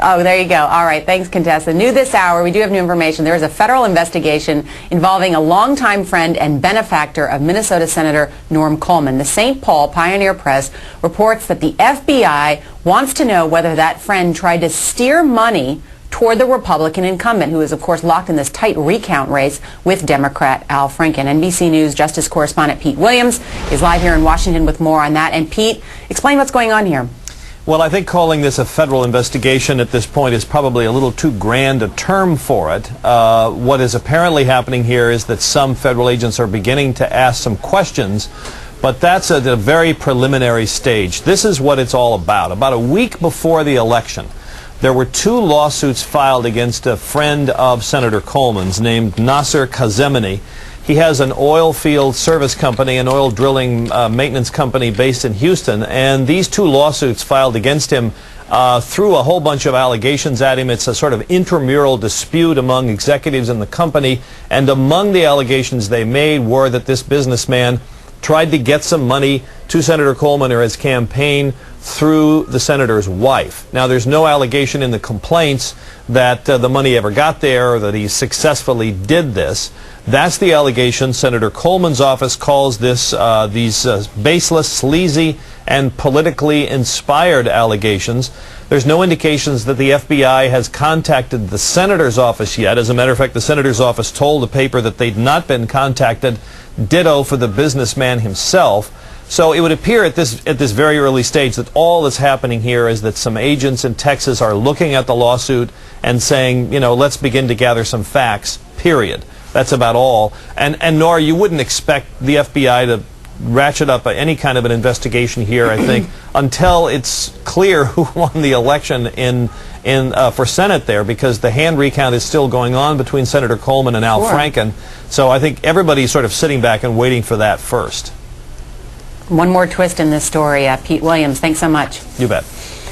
Oh, there you go. All right. Thanks, Contessa. New this hour, we do have new information. There is a federal investigation involving a longtime friend and benefactor of Minnesota Senator Norm Coleman. The St. Paul Pioneer Press reports that the FBI wants to know whether that friend tried to steer money toward the Republican incumbent, who is, of course, locked in this tight recount race with Democrat Al Franken. NBC News Justice correspondent Pete Williams is live here in Washington with more on that. And Pete, explain what's going on here. Well, I think calling this a federal investigation at this point is probably a little too grand a term for it. What is apparently happening here is that some federal agents are beginning to ask some questions, but that's at a very preliminary stage. This is what it's all about. About a week before the election, there were two lawsuits filed against a friend of Senator Coleman's named Nasser Kazemini. He has an oil field service company, an oil drilling maintenance company based in Houston, and these two lawsuits filed against him threw a whole bunch of allegations at him. It's a sort of intramural dispute among executives in the company, and among the allegations they made were that this businessman tried to get some money to Senator Coleman or his campaign through the senator's wife. Now, there's no allegation in the complaints that the money ever got there or that he successfully did this. That's the allegation. Senator Coleman's office calls this these baseless, sleazy, and politically inspired allegations. There's no indications that the FBI has contacted the senator's office yet. As a matter of fact, the senator's office told the paper that they'd not been contacted. Ditto for the businessman himself. So it would appear at this very early stage that all that's happening here is that some agents in Texas are looking at the lawsuit and saying, you know, let's begin to gather some facts, period. That's about all. And nor you wouldn't expect the FBI to ratchet up any kind of an investigation here, I think, until it's clear who won the election for Senate there, because the hand recount is still going on between Senator Coleman and Al Franken. So I think everybody's sort of sitting back and waiting for that first. One more twist in this story. Pete Williams, thanks so much. You bet.